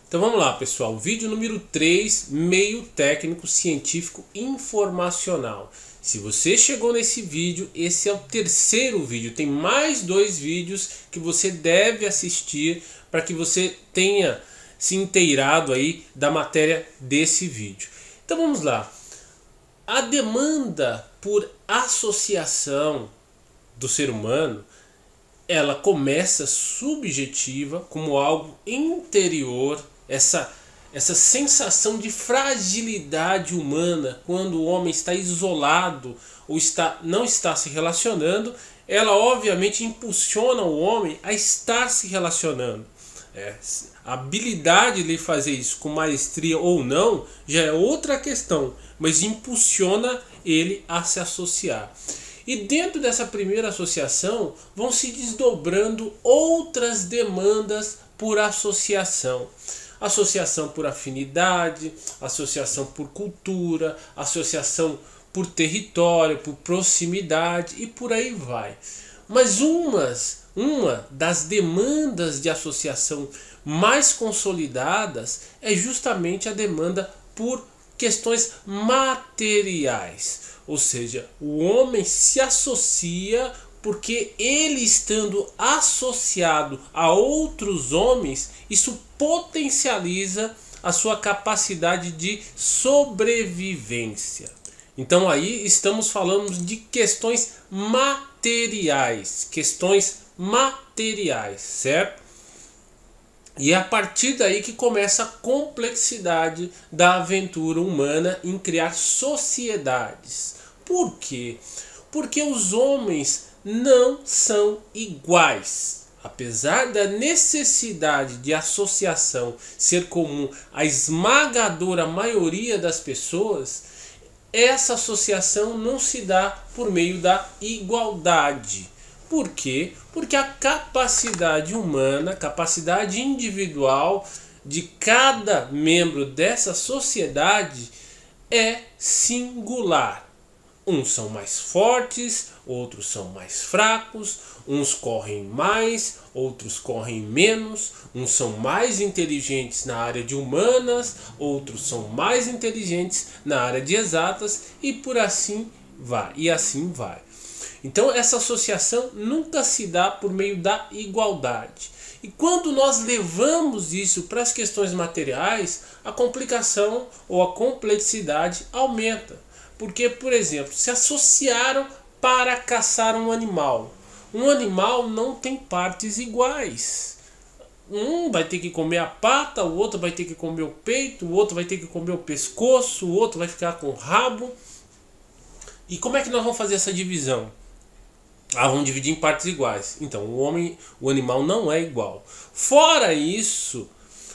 Então vamos lá, pessoal. Vídeo número 3, meio técnico científico informacional. Se você chegou nesse vídeo, esse é o terceiro vídeo. Tem mais 2 vídeos que você deve assistir para que você tenha se inteirado aí da matéria desse vídeo. Então vamos lá. A demanda por associação do ser humano, ela começa subjetiva como algo interior, essa sensação de fragilidade humana quando o homem está isolado ou não está se relacionando, ela obviamente impulsiona o homem a estar se relacionando. A habilidade de fazer isso com maestria ou não já é outra questão, mas impulsiona ele a se associar. E dentro dessa primeira associação vão se desdobrando outras demandas por associação. Associação por afinidade, associação por cultura, associação por território, por proximidade e por aí vai. Mas uma das demandas de associação mais consolidadas é justamente a demanda por questões materiais. Ou seja, o homem se associa porque ele, estando associado a outros homens, isso potencializa a sua capacidade de sobrevivência. Então aí estamos falando de questões materiais, certo? E é a partir daí que começa a complexidade da aventura humana em criar sociedades. Por quê? Porque os homens não são iguais. Apesar da necessidade de associação ser comum à esmagadora maioria das pessoas, essa associação não se dá por meio da igualdade. Por quê? Porque a capacidade humana, capacidade individual de cada membro dessa sociedade é singular. Uns são mais fortes, outros são mais fracos, uns correm mais, outros correm menos, uns são mais inteligentes na área de humanas, outros são mais inteligentes na área de exatas e por assim vai. Então essa associação nunca se dá por meio da igualdade. E quando nós levamos isso para as questões materiais, a complicação ou a complexidade aumenta. Porque, por exemplo, se associaram para caçar um animal. Um animal não tem partes iguais. Um vai ter que comer a pata, o outro vai ter que comer o peito, o outro vai ter que comer o pescoço, o outro vai ficar com o rabo. E como é que nós vamos fazer essa divisão? Vamos dividir em partes iguais. Então, o animal não é igual. Fora isso,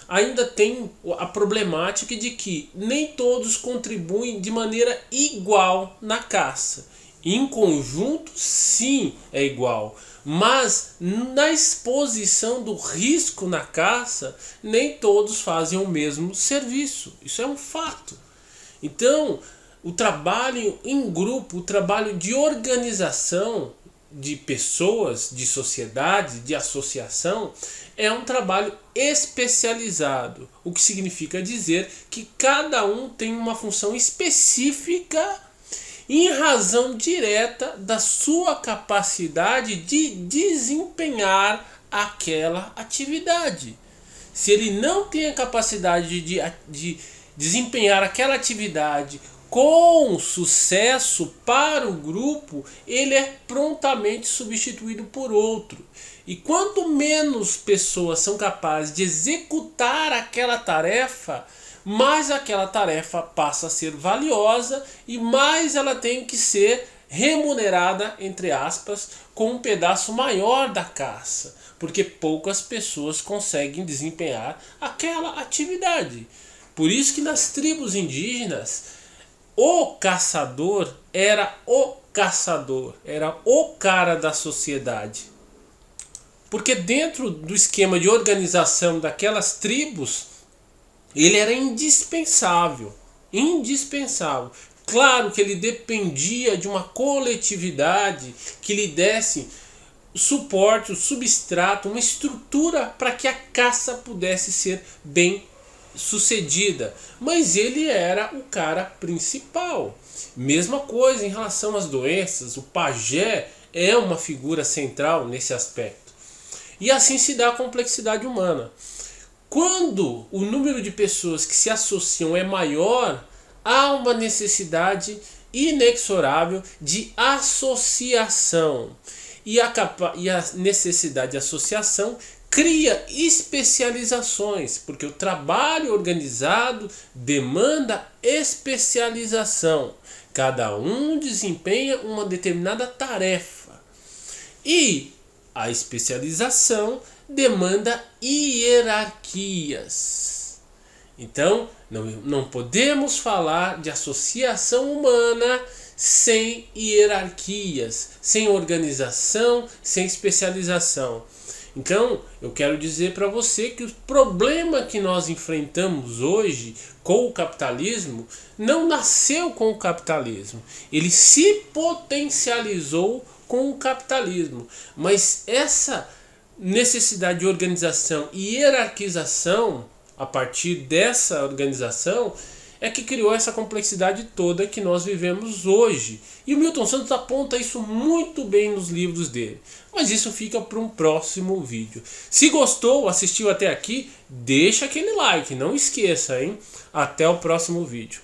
ainda tem a problemática de que nem todos contribuem de maneira igual na caça. Em conjunto, sim, é igual. Mas na exposição do risco na caça, nem todos fazem o mesmo serviço. Isso é um fato. Então, o trabalho em grupo, o trabalho de organização de pessoas, de sociedade, de associação, é um trabalho especializado, o que significa dizer que cada um tem uma função específica em razão direta da sua capacidade de desempenhar aquela atividade. Se ele não tem a capacidade de desempenhar aquela atividade com sucesso para o grupo, ele é prontamente substituído por outro. E quanto menos pessoas são capazes de executar aquela tarefa, mais aquela tarefa passa a ser valiosa e mais ela tem que ser remunerada, entre aspas, com um pedaço maior da caça, porque poucas pessoas conseguem desempenhar aquela atividade. Por isso que nas tribos indígenas, o caçador era o caçador, era o cara da sociedade. Porque dentro do esquema de organização daquelas tribos, ele era indispensável. Claro que ele dependia de uma coletividade que lhe desse o suporte, o substrato, uma estrutura para que a caça pudesse ser bem sucedida, mas ele era o cara principal. Mesma coisa em relação às doenças, o pajé é uma figura central nesse aspecto. E assim se dá a complexidade humana. Quando o número de pessoas que se associam é maior, há uma necessidade inexorável de associação. E a necessidade de associação cria especializações, porque o trabalho organizado demanda especialização. Cada um desempenha uma determinada tarefa. E a especialização demanda hierarquias. Então, não podemos falar de associação humana sem hierarquias, sem organização, sem especialização. Então, eu quero dizer para você que o problema que nós enfrentamos hoje com o capitalismo não nasceu com o capitalismo. Ele se potencializou com o capitalismo. Mas essa necessidade de organização e hierarquização, a partir dessa organização, é que criou essa complexidade toda que nós vivemos hoje. E o Milton Santos aponta isso muito bem nos livros dele. Mas isso fica para um próximo vídeo. Se gostou, assistiu até aqui, deixa aquele like, não esqueça, hein? Até o próximo vídeo.